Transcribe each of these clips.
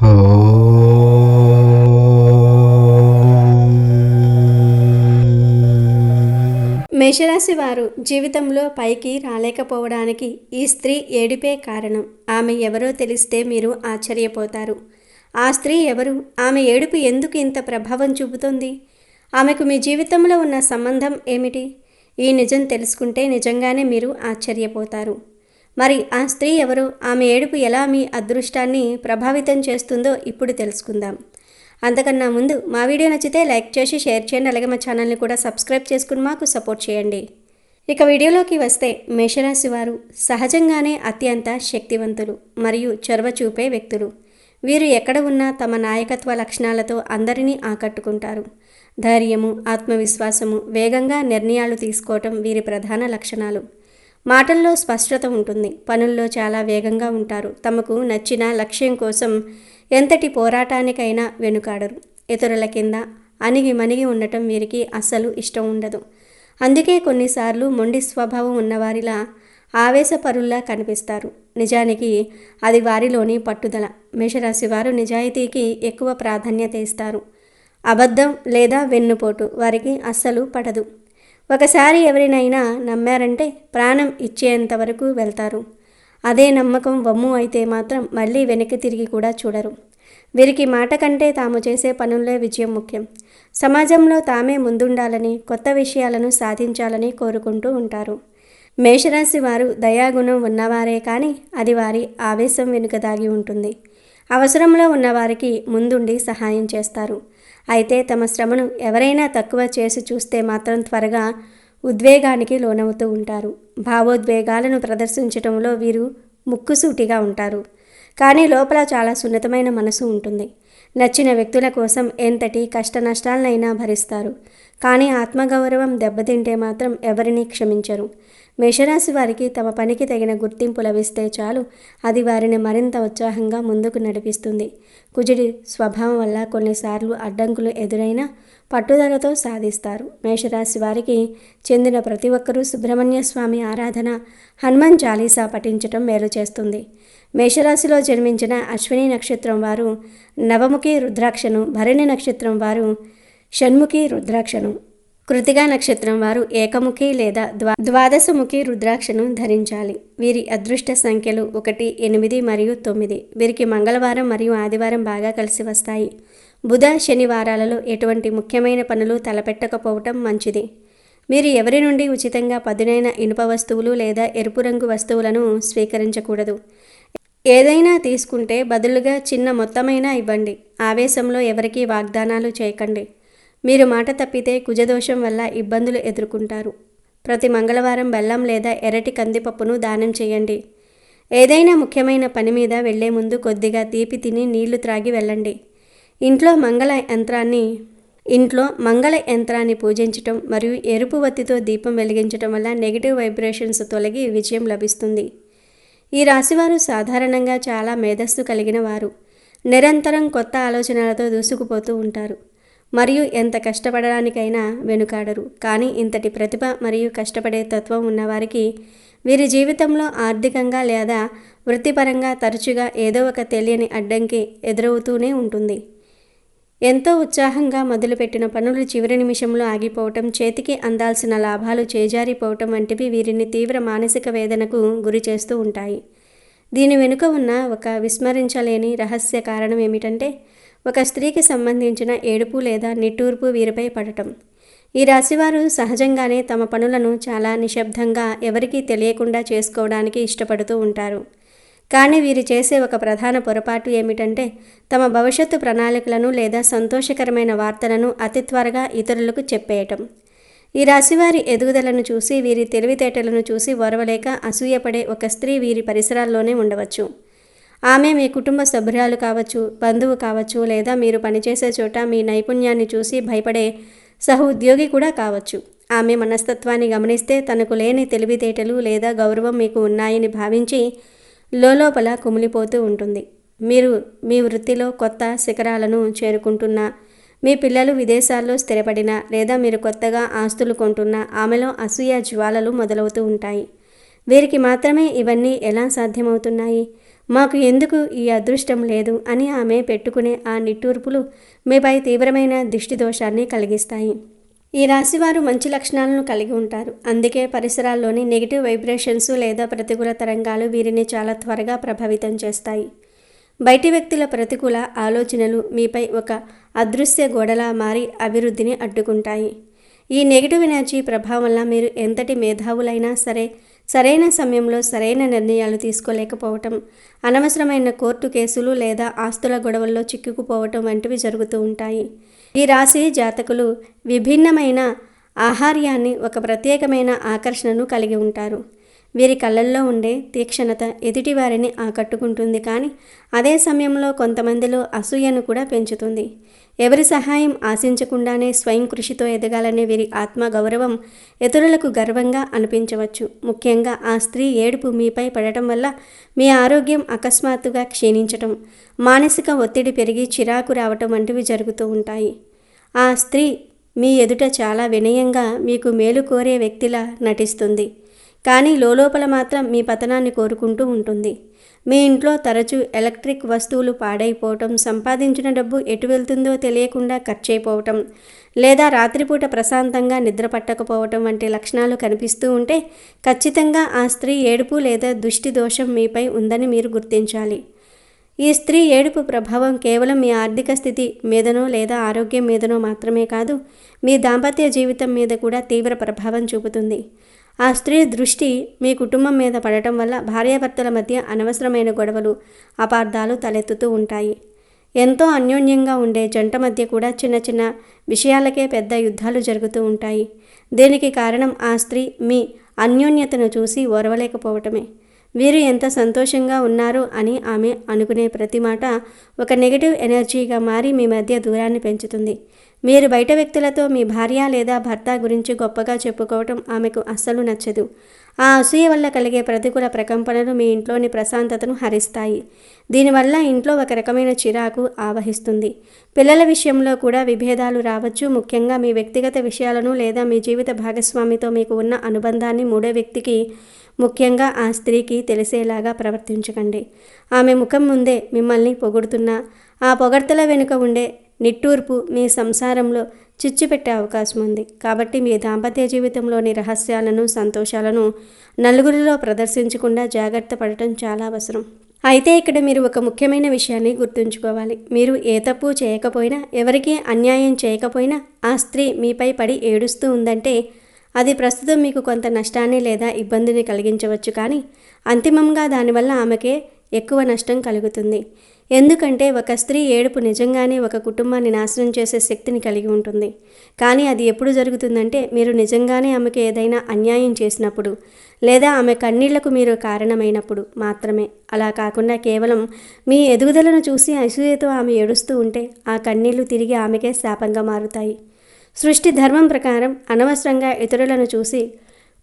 మేషరాశి వారు జీవితంలో పైకి రాలేకపోవడానికి ఈ స్త్రీ ఏడుపే కారణం. ఆమె ఎవరో తెలిస్తే మీరు ఆశ్చర్యపోతారు. ఆ స్త్రీ ఎవరు? ఆమె ఏడుపు ఎందుకు ఇంత ప్రభావం చూపుతోంది? ఆమెకు మీ జీవితంలో ఉన్న సంబంధం ఏమిటి? ఈ నిజం తెలుసుకుంటే నిజంగానే మీరు ఆశ్చర్యపోతారు. మరి ఆ స్త్రీ ఎవరు? ఆమె ఏడుపు ఎలా మీ అదృష్టాన్ని ప్రభావితం చేస్తుందో ఇప్పుడు తెలుసుకుందాం. అంతకన్నా ముందు మా వీడియో నచ్చితే లైక్ చేసి షేర్ చేయండి. అలాగే మా ఛానల్ని కూడా సబ్స్క్రైబ్ చేసుకుని మాకు సపోర్ట్ చేయండి. ఇక వీడియోలోకి వస్తే, మేషరాశి వారు సహజంగానే అత్యంత శక్తివంతులు మరియు చొరవ చూపే వ్యక్తులు. వీరు ఎక్కడ ఉన్నా తమ నాయకత్వ లక్షణాలతో అందరినీ ఆకట్టుకుంటారు. ధైర్యము, ఆత్మవిశ్వాసము, వేగంగా నిర్ణయాలు తీసుకోవటం వీరి ప్రధాన లక్షణాలు. మాటల్లో స్పష్టత ఉంటుంది. పనుల్లో చాలా వేగంగా ఉంటారు. తమకు నచ్చిన లక్ష్యం కోసం ఎంతటి పోరాటానికైనా వెనుకాడరు. ఇతరుల కింద అణిగి మణిగి ఉండటం వీరికి అస్సలు ఇష్టం ఉండదు. అందుకే కొన్నిసార్లు మొండి స్వభావం ఉన్నవారిలా ఆవేశపరుల్లా కనిపిస్తారు. నిజానికి అది వారిలోని పట్టుదల. మేషరాశి వారు నిజాయితీకి ఎక్కువ ప్రాధాన్యత ఇస్తారు. అబద్ధం లేదా వెన్నుపోటు వారికి అస్సలు పడదు. ఒకసారి ఎవరినైనా నమ్మారంటే ప్రాణం ఇచ్చేంత వరకు వెళ్తారు. అదే నమ్మకం వమ్ము అయితే మాత్రం మళ్ళీ వెనక్కి తిరిగి కూడా చూడరు. వీరికి మాట కంటే తాము చేసే పనుల్లో విజయం ముఖ్యం. సమాజంలో తామే ముందుండాలని, కొత్త విషయాలను సాధించాలని కోరుకుంటూ ఉంటారు. మేషరాశి వారు దయాగుణం ఉన్నవారే కానీ అది వారి ఆవేశం వెనుక దాగి ఉంటుంది. అవసరంలో ఉన్నవారికి ముందుండి సహాయం చేస్తారు. అయితే తమ శ్రమను ఎవరైనా తక్కువ చేసి చూస్తే మాత్రం త్వరగా ఉద్వేగానికి లోనవుతూ ఉంటారు. భావోద్వేగాలను ప్రదర్శించడంలో వీరు ముక్కుసూటిగా ఉంటారు. కానీ లోపల చాలా సున్నితమైన మనసు ఉంటుంది. నచ్చిన వ్యక్తుల కోసం ఎంతటి కష్ట నష్టాలనైనా భరిస్తారు. కానీ ఆత్మగౌరవం దెబ్బతింటే మాత్రం ఎవరినీ క్షమించరు. మేషరాశి వారికి తమ పనికి తగిన గుర్తింపు లభిస్తే చాలు, అది వారిని మరింత ఉత్సాహంగా ముందుకు నడిపిస్తుంది. కుజుడి స్వభావం వల్ల కొన్నిసార్లు అడ్డంకులు ఎదురైనా పట్టుదలతో సాధిస్తారు. మేషరాశి వారికి చెందిన ప్రతి ఒక్కరూ సుబ్రహ్మణ్య స్వామి ఆరాధన, హనుమాన్ చాలీసా పఠించటం మేలు చేస్తుంది. మేషరాశిలో జన్మించిన అశ్విని నక్షత్రం వారు నవముఖి రుద్రాక్షను, భరణి నక్షత్రం వారు షణ్ముఖి రుద్రాక్షను, కృతికా నక్షత్రం వారు ఏకముఖి లేదా ద్వాదశముఖి రుద్రాక్షను ధరించాలి. వీరి అదృష్ట సంఖ్యలు 1, 8 మరియు 9. వీరికి మంగళవారం మరియు ఆదివారం బాగా కలిసి వస్తాయి. బుధ, శనివారాలలో ఎటువంటి ముఖ్యమైన పనులు తలపెట్టకపోవటం మంచిది. మీరు ఎవరి నుండి ఉచితంగా పదునైన ఇనుప వస్తువులు లేదా ఎరుపు రంగు వస్తువులను స్వీకరించకూడదు. ఏదైనా తీసుకుంటే బదులుగా చిన్న మొత్తమైనా ఇవ్వండి. ఆవేశంలో ఎవరికీ వాగ్దానాలు చేయకండి. మీరు మాట తప్పితే కుజదోషం వల్ల ఇబ్బందులు ఎదుర్కొంటారు. ప్రతి మంగళవారం బెల్లం లేదా ఎర్రటి కందిపప్పును దానం చేయండి. ఏదైనా ముఖ్యమైన పని మీద వెళ్లే ముందు కొద్దిగా తీపి తిని నీళ్లు త్రాగి వెళ్ళండి. ఇంట్లో మంగళ యంత్రాన్ని పూజించటం మరియు ఎరుపు వత్తితో దీపం వెలిగించటం వల్ల నెగిటివ్ వైబ్రేషన్స్ తొలగి విజయం లభిస్తుంది. ఈ రాశివారు సాధారణంగా చాలా మేధస్సు కలిగిన వారు. నిరంతరం కొత్త ఆలోచనలతో దూసుకుపోతూ ఉంటారు మరియు ఎంత కష్టపడడానికైనా వెనుకాడరు. కానీ ఇంతటి ప్రతిభ మరియు కష్టపడే తత్వం ఉన్నవారికి వీరి జీవితంలో ఆర్థికంగా లేదా వృత్తిపరంగా తరచుగా ఏదో ఒక తెలియని అడ్డంకి ఎదురవుతూనే ఉంటుంది. ఎంతో ఉత్సాహంగా మొదలుపెట్టిన పనులు చివరి నిమిషంలో ఆగిపోవటం, చేతికి అందాల్సిన లాభాలు చేజారిపోవటం వంటివి వీరిని తీవ్ర మానసిక వేదనకు గురి చేస్తూ ఉంటాయి. దీని వెనుక ఉన్న ఒక విస్మరించలేని రహస్య కారణం ఏమిటంటే, ఒక స్త్రీకి సంబంధించిన ఏడుపు లేదా నిట్టూర్పు వీరిపై పడటం. ఈ రాశివారు సహజంగానే తమ పనులను చాలా నిశ్శబ్దంగా, ఎవరికీ తెలియకుండా చేసుకోవడానికి ఇష్టపడుతూ ఉంటారు. కానీ వీరు చేసే ఒక ప్రధాన పొరపాటు ఏమిటంటే, తమ భవిష్యత్తు ప్రణాళికలను లేదా సంతోషకరమైన వార్తలను అతి త్వరగా ఇతరులకు చెప్పేయటం. ఈ రాశివారి ఎదుగుదలను చూసి, వీరి తెలివితేటలను చూసి ఓర్వలేక అసూయపడే ఒక స్త్రీ వీరి పరిసరాల్లోనే ఉండవచ్చు. ఆమె మీ కుటుంబ సభ్యురాలు కావచ్చు, బంధువు కావచ్చు, లేదా మీరు పనిచేసే చోట మీ నైపుణ్యాన్ని చూసి భయపడే సహోద్యోగి కూడా కావచ్చు. ఆమె మనస్తత్వాన్ని గమనిస్తే తనకు లేని తెలివితేటలు లేదా గౌరవం మీకు ఉన్నాయని భావించి లోపల కుమిలిపోతూ ఉంటుంది. మీరు మీ వృత్తిలో కొత్త శిఖరాలను చేరుకుంటున్నా, మీ పిల్లలు విదేశాల్లో స్థిరపడినా లేదా మీరు కొత్తగా ఆస్తులు కొంటున్నా ఆమెలో అసూయ జ్వాలలు మొదలవుతూ ఉంటాయి. వీరికి మాత్రమే ఇవన్నీ ఎలా సాధ్యమవుతున్నాయి? మాకు ఎందుకు ఈ అదృష్టం లేదు అని ఆమె పెట్టుకునే ఆ నిట్టూర్పులు మీపై తీవ్రమైన దిష్టి దోషాన్ని కలిగిస్తాయి. ఈ రాశివారు మంచి లక్షణాలను కలిగి ఉంటారు. అందుకే పరిసరాల్లోని నెగిటివ్ వైబ్రేషన్స్ లేదా ప్రతికూల తరంగాలు వీరిని చాలా త్వరగా ప్రభావితం చేస్తాయి. బయటి వ్యక్తుల ప్రతికూల ఆలోచనలు మీపై ఒక అదృశ్య గోడలా మారి అభివృద్ధిని అడ్డుకుంటాయి. ఈ నెగిటివ్ ఎనర్జీ ప్రభావం వల్ల మీరు ఎంతటి మేధావులైనా సరే సరైన సమయంలో సరైన నిర్ణయాలు తీసుకోలేకపోవటం, అనవసరమైన కోర్టు కేసులు లేదా ఆస్తుల గొడవల్లో చిక్కుకుపోవటం వంటివి జరుగుతూ ఉంటాయి. ఈ రాశి జాతకులు విభిన్నమైన ఆహార్యాన్ని, ఒక ప్రత్యేకమైన ఆకర్షణను కలిగి ఉంటారు. వీరి కళ్ళల్లో ఉండే తీక్షణత ఎదుటివారిని ఆకట్టుకుంటుంది, కానీ అదే సమయంలో కొంతమందిలో అసూయను కూడా పెంచుతుంది. ఎవరి సహాయం ఆశించకుండానే స్వయం కృషితో ఎదగాలనే వీరి ఆత్మగౌరవం ఇతరులకు గర్వంగా అనిపించవచ్చు. ముఖ్యంగా ఆ స్త్రీ ఏడుపు మీపై పడటం వల్ల మీ ఆరోగ్యం అకస్మాత్తుగా క్షీణించటం, మానసిక ఒత్తిడి పెరిగి చిరాకు రావటం వంటివి జరుగుతూ ఉంటాయి. ఆ స్త్రీ మీ ఎదుట చాలా వినయంగా మీకు మేలు కోరే వ్యక్తిలా నటిస్తుంది, కానీ లోపల మాత్రం మీ పతనాన్ని కోరుకుంటూ ఉంటుంది. మీ ఇంట్లో తరచూ ఎలక్ట్రిక్ వస్తువులు పాడైపోవటం, సంపాదించిన డబ్బు ఎటు వెళ్తుందో తెలియకుండా ఖర్చయిపోవటం, లేదా రాత్రిపూట ప్రశాంతంగా నిద్ర పట్టకపోవటం వంటి లక్షణాలు కనిపిస్తూ ఉంటే ఖచ్చితంగా ఆ స్త్రీ ఏడుపు లేదా దృష్టి దోషం మీపై ఉందని మీరు గుర్తించాలి. ఈ స్త్రీ ఏడుపు ప్రభావం కేవలం మీ ఆర్థిక స్థితి మీదనో లేదా ఆరోగ్యం మీదనో మాత్రమే కాదు, మీ దాంపత్య జీవితం మీద కూడా తీవ్ర ప్రభావం చూపుతుంది. ఆ స్త్రీ దృష్టి మీ కుటుంబం మీద పడటం వల్ల భార్యాభర్తల మధ్య అనవసరమైన గొడవలు, అపార్థాలు తలెత్తుతూ ఉంటాయి. ఎంతో అన్యోన్యంగా ఉండే జంట మధ్య కూడా చిన్న చిన్న విషయాలకే పెద్ద యుద్ధాలు జరుగుతూ ఉంటాయి. దీనికి కారణం ఆ స్త్రీ మీ అన్యోన్యతను చూసి ఓర్వలేకపోవటమే. వీరు ఎంత సంతోషంగా ఉన్నారో అని ఆమె అనుకునే ప్రతి మాట ఒక నెగిటివ్ ఎనర్జీగా మారి మీ మధ్య దూరాన్ని పెంచుతుంది. మీరు బయట వ్యక్తులతో మీ భార్య లేదా భర్త గురించి గొప్పగా చెప్పుకోవటం ఆమెకు అస్సలు నచ్చదు. ఆ అసూయ వల్ల కలిగే ప్రతికూల ప్రకంపనలు మీ ఇంట్లోని ప్రశాంతతను హరిస్తాయి. దీనివల్ల ఇంట్లో ఒక రకమైన చిరాకు ఆవహిస్తుంది. పిల్లల విషయంలో కూడా విభేదాలు రావచ్చు. ముఖ్యంగా మీ వ్యక్తిగత విషయాలను లేదా మీ జీవిత భాగస్వామితో మీకు ఉన్న అనుబంధాన్ని మూడో వ్యక్తికి, ముఖ్యంగా ఆ స్త్రీకి తెలిసేలాగా ప్రవర్తించకండి. ఆమె ముఖం ముందే మిమ్మల్ని పొగుడుతున్నా ఆ పొగడ్తల వెనుక ఉండే నిట్టూర్పు మీ సంసారంలో చిచ్చు పెట్టే అవకాశం ఉంది. కాబట్టి మీ దాంపత్య జీవితంలోని రహస్యాలను, సంతోషాలను నలుగురిలో ప్రదర్శించకుండా జాగ్రత్త పడటం చాలా అవసరం. అయితే ఇక్కడ మీరు ఒక ముఖ్యమైన విషయాన్ని గుర్తుంచుకోవాలి. మీరు ఏ తప్పు చేయకపోయినా, ఎవరికీ అన్యాయం చేయకపోయినా ఆ స్త్రీ మీపై పడి ఏడుస్తూ ఉందంటే అది ప్రస్తుతం మీకు కొంత నష్టాన్ని లేదా ఇబ్బందిని కలిగించవచ్చు, కానీ అంతిమంగా దానివల్ల ఆమెకే ఎక్కువ నష్టం కలుగుతుంది. ఎందుకంటే ఒక స్త్రీ ఏడుపు నిజంగానే ఒక కుటుంబాన్ని నాశనం చేసే శక్తిని కలిగి ఉంటుంది. కానీ అది ఎప్పుడు జరుగుతుందంటే మీరు నిజంగానే ఆమెకు ఏదైనా అన్యాయం చేసినప్పుడు, లేదా ఆమె కన్నీళ్లకు మీరు కారణమైనప్పుడు మాత్రమే. అలా కాకుండా కేవలం మీ ఎదుగుదలను చూసి అసూయతో ఆమె ఏడుస్తూ ఉంటే ఆ కన్నీళ్లు తిరిగి ఆమెకే శాపంగా మారుతాయి. సృష్టి ధర్మం ప్రకారం అనవసరంగా ఇతరులను చూసి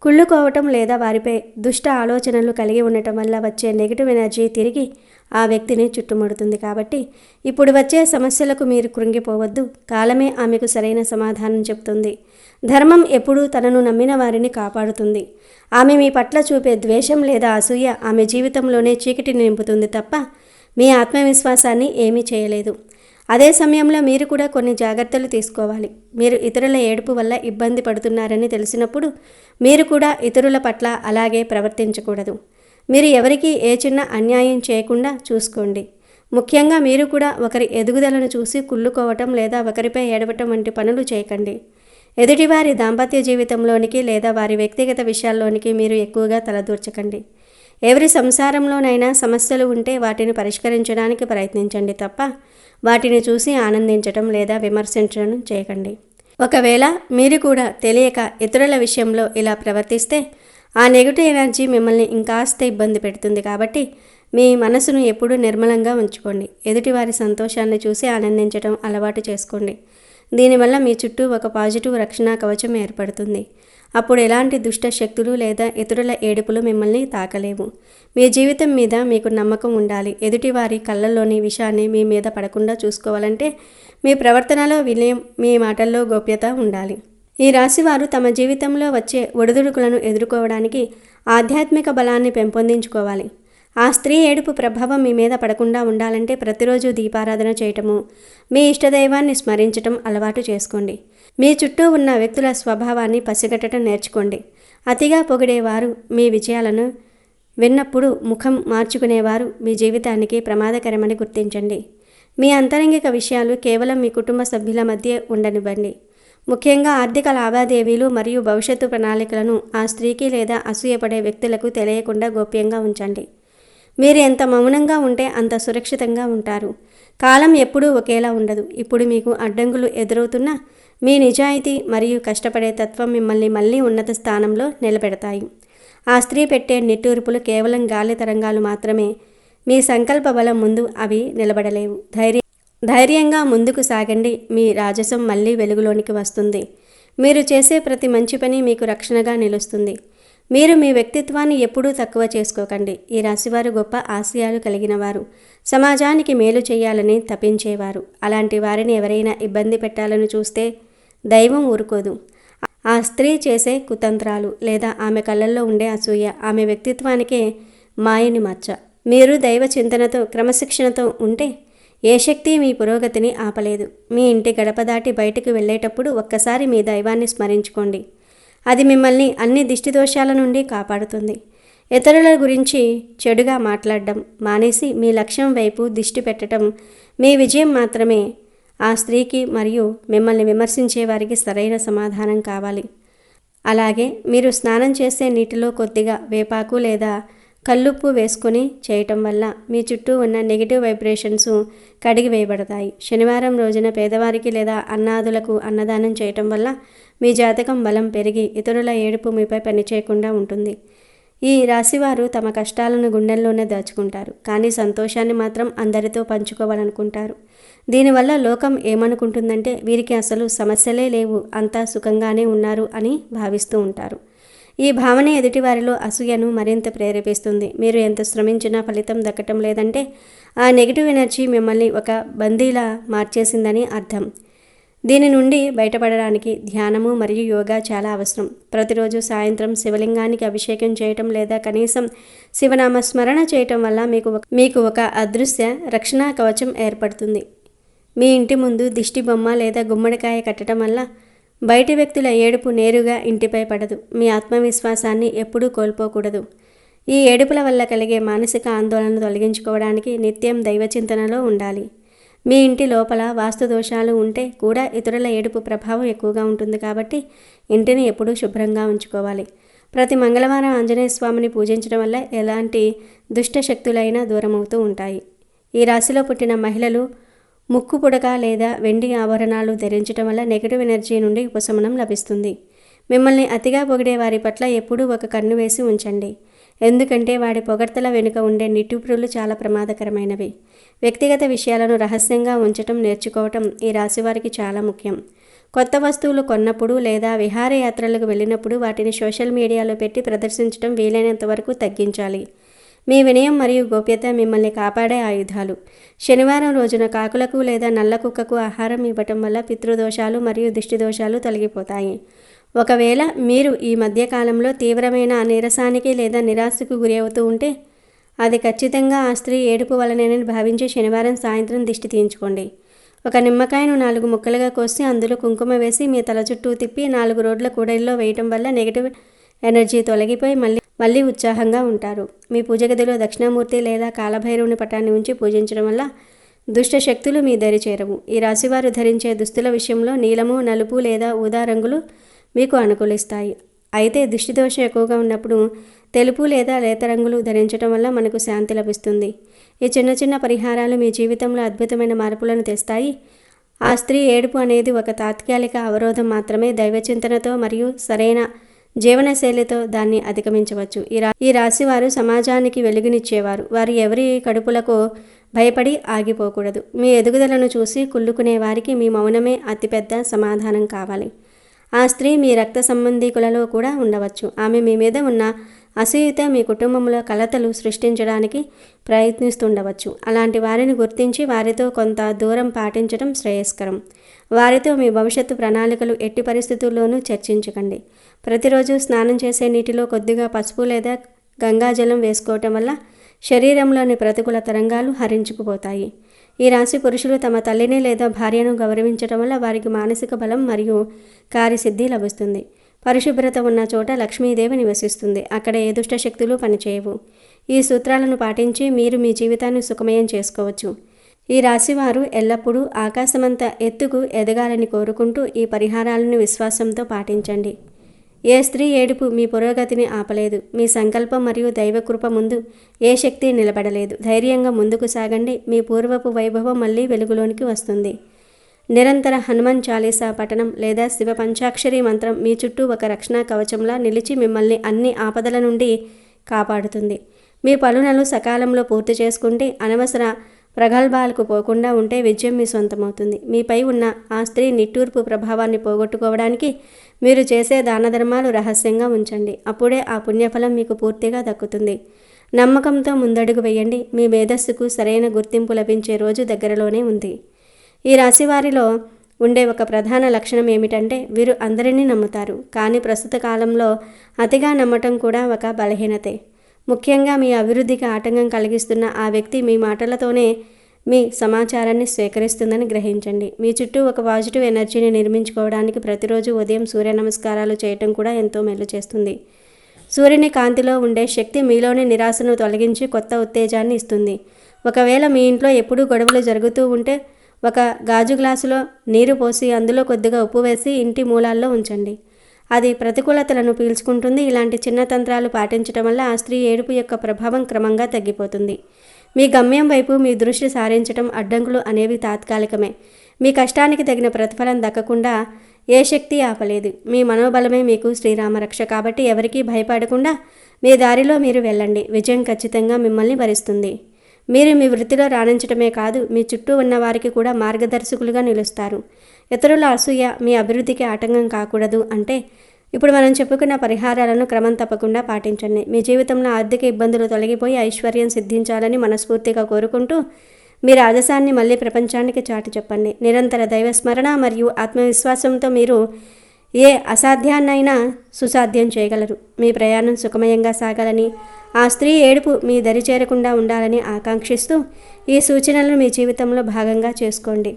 కుళ్ళుకోవటం లేదా వారిపై దుష్ట ఆలోచనలు కలిగి ఉండటం వల్ల వచ్చే నెగిటివ్ ఎనర్జీ తిరిగి ఆ వ్యక్తిని చుట్టుముడుతుంది. కాబట్టి ఇప్పుడు వచ్చే సమస్యలకు మీరు కృంగిపోవద్దు. కాలమే ఆమెకు సరైన సమాధానం చెప్తుంది. ధర్మం ఎప్పుడూ తనను నమ్మిన వారిని కాపాడుతుంది. ఆమె మీ పట్ల చూపే ద్వేషం లేదా అసూయ ఆమె జీవితంలోనే చీకటిని నింపుతుంది తప్ప మీ ఆత్మవిశ్వాసాన్ని ఏమీ చేయలేదు. అదే సమయంలో మీరు కూడా కొన్ని జాగ్రత్తలు తీసుకోవాలి. మీరు ఇతరుల ఏడుపు వల్ల ఇబ్బంది పడుతున్నారని తెలిసినప్పుడు మీరు కూడా ఇతరుల పట్ల అలాగే ప్రవర్తించకూడదు. మీరు ఎవరికీ ఏ చిన్న అన్యాయం చేయకుండా చూసుకోండి. ముఖ్యంగా మీరు కూడా ఒకరి ఎదుగుదలను చూసి కుళ్ళుకోవటం లేదా ఒకరిపై ఏడవటం వంటి పనులు చేయకండి. ఎదుటివారి దాంపత్య జీవితంలోనికి లేదా వారి వ్యక్తిగత విషయాల్లోనికి మీరు ఎక్కువగా తలదూర్చకండి. ఎవరి సంసారంలోనైనా సమస్యలు ఉంటే వాటిని పరిష్కరించడానికి ప్రయత్నించండి తప్ప వాటిని చూసి ఆనందించటం లేదా విమర్శించడం చేయకండి. ఒకవేళ మీరు కూడా తెలియక ఇతరుల విషయంలో ఇలా ప్రవర్తిస్తే ఆ నెగిటివ్ ఎనర్జీ మిమ్మల్ని ఇంకాస్త ఇబ్బంది పెడుతుంది. కాబట్టి మీ మనసును ఎప్పుడూ నిర్మలంగా ఉంచుకోండి. ఎదుటివారి సంతోషాన్ని చూసి ఆనందించడం అలవాటు చేసుకోండి. దీనివల్ల మీ చుట్టూ ఒక పాజిటివ్ రక్షణ కవచం ఏర్పడుతుంది. అప్పుడు ఎలాంటి దుష్ట శక్తులు లేదా ఇతరుల ఏడుపులు మిమ్మల్ని తాకలేవు. మీ జీవితం మీద మీకు నమ్మకం ఉండాలి. ఎదుటివారి కళ్ళల్లోని విషయాన్ని మీ మీద పడకుండా చూసుకోవాలంటే మీ ప్రవర్తనలో వినయం, మీ మాటల్లో గోప్యత ఉండాలి. ఈ రాశివారు తమ జీవితంలో వచ్చే ఒడిదుడుకులను ఎదుర్కోవడానికి ఆధ్యాత్మిక బలాన్ని పెంపొందించుకోవాలి. ఆ స్త్రీ ఏడుపు ప్రభావం మీ మీద పడకుండా ఉండాలంటే ప్రతిరోజు దీపారాధన చేయటము, మీ ఇష్టదైవాన్ని స్మరించటం అలవాటు చేసుకోండి. మీ చుట్టూ ఉన్న వ్యక్తుల స్వభావాన్ని పసిగట్టడం నేర్చుకోండి. అతిగా పొగిడేవారు మీ విజయాలను విన్నప్పుడు ముఖం మార్చుకునేవారు మీ జీవితానికి ప్రమాదకరమని గుర్తించండి. మీ అంతరంగిక విషయాలు కేవలం మీ కుటుంబ సభ్యుల మధ్య ఉండనివ్వండి. ముఖ్యంగా ఆర్థిక లావాదేవీలు మరియు భవిష్యత్తు ప్రణాళికలను ఆ స్త్రీకి లేదా అసూయపడే వ్యక్తులకు తెలియకుండా గోప్యంగా ఉంచండి. మీరు ఎంత మౌనంగా ఉంటే అంత సురక్షితంగా ఉంటారు. కాలం ఎప్పుడూ ఒకేలా ఉండదు. ఇప్పుడు మీకు అడ్డంకులు ఎదురవుతున్నా మీ నిజాయితీ మరియు కష్టపడే తత్వం మిమ్మల్ని మళ్ళీ ఉన్నత స్థానంలో నిలబెడతాయి. ఆ స్త్రీ పెట్టే నిట్టూర్పులు కేవలం గాలి తరంగాలు మాత్రమే. మీ సంకల్ప బలం ముందు అవి నిలబడలేవు. ధైర్యంగా ముందుకు సాగండి. మీ రాజసం మళ్ళీ వెలుగులోనికి వస్తుంది. మీరు చేసే ప్రతి మంచి పని మీకు రక్షణగా నిలుస్తుంది. మీరు మీ వ్యక్తిత్వాన్ని ఎప్పుడూ తక్కువ చేసుకోకండి. ఈ రాశివారు గొప్ప ఆశయాలు కలిగిన వారు, సమాజానికి మేలు చేయాలని తపించేవారు. అలాంటి వారిని ఎవరైనా ఇబ్బంది పెట్టాలని చూస్తే దైవం ఊరుకోదు. ఆ స్త్రీ చేసే కుతంత్రాలు లేదా ఆమె కళ్ళల్లో ఉండే అసూయ ఆమె వ్యక్తిత్వానికే మాయని మచ్చ. మీరు దైవ చింతనతో క్రమశిక్షణతో ఉంటే ఏ శక్తి మీ పురోగతిని ఆపలేదు. మీ ఇంటి గడప దాటి బయటకు వెళ్ళేటప్పుడు ఒక్కసారి మీ దైవాన్ని స్మరించుకోండి. అది మిమ్మల్ని అన్ని దిష్టి దోషాల నుండి కాపాడుతుంది. ఇతరుల గురించి చెడుగా మాట్లాడడం మానేసి మీ లక్ష్యం వైపు దిష్టి పెట్టడం మీ విజయం మాత్రమే. ఆ స్త్రీకి మరియు మిమ్మల్ని విమర్శించే వారికి సరైన సమాధానం కావాలి. అలాగే మీరు స్నానం చేసే నీటిలో కొద్దిగా వేపాకు లేదా కల్లుప్పు వేసుకొని చేయటం వల్ల మీ చుట్టూ ఉన్న నెగిటివ్ వైబ్రేషన్స్ కడిగి వేయబడతాయి. శనివారం రోజున పేదవారికి లేదా అన్నాథులకు అన్నదానం చేయటం వల్ల మీ జాతకం బలం పెరిగి ఇతరుల ఏడుపు మీపై పనిచేయకుండా ఉంటుంది. ఈ రాశివారు తమ కష్టాలను గుండెల్లోనే దాచుకుంటారు, కానీ సంతోషాన్ని మాత్రం అందరితో పంచుకోవాలనుకుంటారు. దీనివల్ల లోకం ఏమనుకుంటుందంటే వీరికి అసలు సమస్యలే లేవు, అంతా సుఖంగానే ఉన్నారు అని భావిస్తూ ఉంటారు. ఈ భావన ఎదుటివారిలో అసూయను మరింత ప్రేరేపిస్తుంది. మీరు ఎంత శ్రమించినా ఫలితం దక్కటం లేదంటే ఆ నెగిటివ్ ఎనర్జీ మిమ్మల్ని ఒక బందీలా మార్చేసిందని అర్థం. దీని నుండి బయటపడడానికి ధ్యానము మరియు యోగా చాలా అవసరం. ప్రతిరోజు సాయంత్రం శివలింగానికి అభిషేకం చేయటం లేదా కనీసం శివనామ స్మరణ చేయటం వల్ల మీకు ఒక అదృశ్య రక్షణ కవచం ఏర్పడుతుంది. మీ ఇంటి ముందు దిష్టి బొమ్మ లేదా గుమ్మడికాయ కట్టడం వల్ల బయటి వ్యక్తుల ఏడుపు నేరుగా ఇంటిపై పడదు. మీ ఆత్మవిశ్వాసాన్ని ఎప్పుడూ కోల్పోకూడదు. ఈ ఏడుపుల వల్ల కలిగే మానసిక ఆందోళనను తొలగించుకోవడానికి నిత్యం దైవచింతనలో ఉండాలి. మీ ఇంటి లోపల వాస్తు దోషాలు ఉంటే కూడా ఇతరుల ఏడుపు ప్రభావం ఎక్కువగా ఉంటుంది కాబట్టి ఇంటిని ఎప్పుడూ శుభ్రంగా ఉంచుకోవాలి. ప్రతి మంగళవారం ఆంజనేయ స్వామిని పూజించడం వల్ల ఎలాంటి దుష్ట శక్తులైనా దూరమవుతూ ఉంటాయి. ఈ రాశిలో పుట్టిన మహిళలు ముక్కు పుడక లేదా వెండి ఆభరణాలు ధరించడం వల్ల నెగిటివ్ ఎనర్జీ నుండి ఉపశమనం లభిస్తుంది. మిమ్మల్ని అతిగా పొగిడే వారి పట్ల ఎప్పుడూ ఒక కన్ను వేసి ఉంచండి, ఎందుకంటే వాడి పొగడ్తల వెనుక ఉండే నిట్టూర్పులు చాలా ప్రమాదకరమైనవి. వ్యక్తిగత విషయాలను రహస్యంగా ఉంచటం నేర్చుకోవటం ఈ రాశివారికి చాలా ముఖ్యం. కొత్త వస్తువులు కొన్నప్పుడు లేదా విహారయాత్రలకు వెళ్ళినప్పుడు వాటిని సోషల్ మీడియాలో పెట్టి ప్రదర్శించడం వీలైనంత వరకు తగ్గించాలి. మీ వినయం మరియు గోప్యత మిమ్మల్ని కాపాడే ఆయుధాలు. శనివారం రోజున కాకులకు లేదా నల్ల కుక్కకు ఆహారం ఇవ్వటం వల్ల పితృదోషాలు మరియు దిష్టి దోషాలు తొలగిపోతాయి. ఒకవేళ మీరు ఈ మధ్యకాలంలో తీవ్రమైన నీరసానికి లేదా నిరాశకు గురి అవుతూ ఉంటే అది ఖచ్చితంగా ఆ స్త్రీ ఏడుపు వలనేనని భావించి శనివారం సాయంత్రం దిష్టి తీయించుకోండి. ఒక నిమ్మకాయను 4 ముక్కలుగా కోసి అందులో కుంకుమ వేసి మీ తల చుట్టూ తిప్పి 4 రోడ్ల కూడలిలో వేయటం వల్ల నెగిటివ్ ఎనర్జీ తొలగిపోయి మళ్ళీ ఉత్సాహంగా ఉంటారు. మీ పూజ గదిలో దక్షిణామూర్తి లేదా కాలభైరవుని పటాన్ని ఉంచి పూజించడం వల్ల దుష్ట శక్తులు మీ దరి చేరవు. ఈ రాశివారు ధరించే దుస్తుల విషయంలో నీలము, నలుపు లేదా ఊదా రంగులు మీకు అనుకూలిస్తాయి. అయితే దృష్టి దోషం ఎక్కువగా ఉన్నప్పుడు తెలుపు లేదా లేత రంగులు ధరించడం వల్ల మనకు శాంతి లభిస్తుంది. ఈ చిన్న చిన్న పరిహారాలు మీ జీవితంలో అద్భుతమైన మార్పులను తెస్తాయి. ఆ స్త్రీ ఏడుపు అనేది ఒక తాత్కాలిక అవరోధం మాత్రమే. దైవచింతనతో మరియు సరైన జీవనశైలితో దాన్ని అధిగమించవచ్చు. ఈ రాశివారు సమాజానికి వెలుగునిచ్చేవారు. వారు ఎవరి కడుపులకు భయపడి ఆగిపోకూడదు. మీ ఎదుగుదలను చూసి కుళ్ళుకునే వారికి మీ మౌనమే అతిపెద్ద సమాధానం కావాలి. ఆ స్త్రీ మీ రక్త సంబంధీకులలో కూడా ఉండవచ్చు. ఆమె మీ మీద ఉన్న అసూయత మీ కుటుంబంలో కలతలు సృష్టించడానికి ప్రయత్నిస్తుండవచ్చు. అలాంటి వారిని గుర్తించి వారితో కొంత దూరం పాటించడం శ్రేయస్కరం. వారితో మీ భవిష్యత్తు ప్రణాళికలు ఎట్టి పరిస్థితుల్లోనూ చర్చించకండి. ప్రతిరోజు స్నానం చేసే నీటిలో కొద్దిగా పసుపు లేదా గంగాజలం వేసుకోవటం వల్ల శరీరంలోని ప్రతికూల తరంగాలు హరించుకుపోతాయి. ఈ రాశి పురుషులు తమ తల్లిని లేదా భార్యను గౌరవించడం వల్ల వారికి మానసిక బలం మరియు కార్యసిద్ధి లభిస్తుంది. పరిశుభ్రత ఉన్న చోట లక్ష్మీదేవి నివసిస్తుంది. అక్కడ ఏ దుష్ట శక్తులు పనిచేయవు. ఈ సూత్రాలను పాటించి మీరు మీ జీవితాన్ని సుఖమయం చేసుకోవచ్చు. ఈ రాశివారు ఎల్లప్పుడూ ఆకాశమంత ఎత్తుకు ఎదగాలని కోరుకుంటూ ఈ పరిహారాలను విశ్వాసంతో పాటించండి. ఏ స్త్రీ ఏడుపు మీ పురోగతిని ఆపలేదు. మీ సంకల్పం మరియు దైవకృప ముందు ఏ శక్తి నిలబడలేదు. ధైర్యంగా ముందుకు సాగండి. మీ పూర్వపు వైభవం మళ్ళీ వెలుగులోనికి వస్తుంది. నిరంతర హనుమాన్ చాలీసా పఠనం లేదా శివ పంచాక్షరి మంత్రం మీ చుట్టూ ఒక రక్షణ కవచంలా నిలిచి మిమ్మల్ని అన్ని ఆపదల నుండి కాపాడుతుంది. మీ పనులను సకాలంలో పూర్తి చేసుకుంటే అనవసర ప్రగల్భాలకు పోకుండా ఉంటే విజయం మీ సొంతమవుతుంది. మీపై ఉన్న ఆ స్త్రీ నిట్టూర్పు ప్రభావాన్ని పోగొట్టుకోవడానికి మీరు చేసే దాన ధర్మాలు రహస్యంగా ఉంచండి. అప్పుడే ఆ పుణ్యఫలం మీకు పూర్తిగా దక్కుతుంది. నమ్మకంతో ముందడుగు వేయండి. మీ మేధస్సుకు సరైన గుర్తింపు లభించే రోజు దగ్గరలోనే ఉంది. ఈ రాశి వారిలో ఉండే ఒక ప్రధాన లక్షణం ఏమిటంటే వీరు అందరినీ నమ్ముతారు. కానీ ప్రస్తుత కాలంలో అతిగా నమ్మటం కూడా ఒక బలహీనతే. ముఖ్యంగా మీ అభివృద్ధికి ఆటంకం కలిగిస్తున్న ఆ వ్యక్తి మీ మాటలతోనే మీ సమాచారాన్ని స్వీకరిస్తుందని గ్రహించండి. మీ చుట్టూ ఒక పాజిటివ్ ఎనర్జీని నిర్మించుకోవడానికి ప్రతిరోజు ఉదయం సూర్య నమస్కారాలు చేయటం కూడా ఎంతో మేలు చేస్తుంది. సూర్యుని కాంతిలో ఉండే శక్తి మీలోని నిరాశను తొలగించి కొత్త ఉత్తేజాన్ని ఇస్తుంది. ఒకవేళ మీ ఇంట్లో ఎప్పుడూ గొడవలు జరుగుతూ ఉంటే ఒక గాజు గ్లాసులో నీరు పోసి అందులో కొద్దిగా ఉప్పు వేసి ఇంటి మూలాల్లో ఉంచండి. అది ప్రతికూలతలను పీల్చుకుంటుంది. ఇలాంటి చిన్న తంత్రాలు పాటించడం వల్ల ఆ స్త్రీ ఏడుపు యొక్క ప్రభావం క్రమంగా తగ్గిపోతుంది. మీ గమ్యం వైపు మీ దృష్టి సారించడం అడ్డంకులు అనేవి తాత్కాలికమే. మీ కష్టానికి తగిన ప్రతిఫలం దక్కకుండా ఏ శక్తి ఆపలేదు. మీ మనోబలమే మీకు శ్రీరామరక్ష. కాబట్టి ఎవరికీ భయపడకుండా మీ దారిలో మీరు వెళ్ళండి. విజయం ఖచ్చితంగా మిమ్మల్ని వరిస్తుంది. మీరు మీ వృత్తిలో రాణించడమే కాదు, మీ చుట్టూ ఉన్న వారికి కూడా మార్గదర్శకులుగా నిలుస్తారు. ఇతరుల అసూయ మీ అభివృద్ధికి ఆటంకం కాకూడదు అంటే ఇప్పుడు మనం చెప్పుకున్న పరిహారాలను క్రమం తప్పకుండా పాటించండి. మీ జీవితంలో ఆర్థిక ఇబ్బందులు తొలగిపోయి ఐశ్వర్యం సిద్ధించాలని మనస్ఫూర్తిగా కోరుకుంటూ మీ రాజసాన్ని మళ్ళీ ప్రపంచానికి చాటి చెప్పండి. నిరంతర దైవస్మరణ మరియు ఆత్మవిశ్వాసంతో మీరు ఏ అసాధ్యాన్నైనా సుసాధ్యం చేయగలరు. మీ ప్రయాణం సుఖమయంగా సాగాలని, ఆ స్త్రీ ఏడుపు మీ దరి చేరకుండా ఉండాలని ఆకాంక్షిస్తూ ఈ సూచనలను మీ జీవితంలో భాగంగా చేసుకోండి.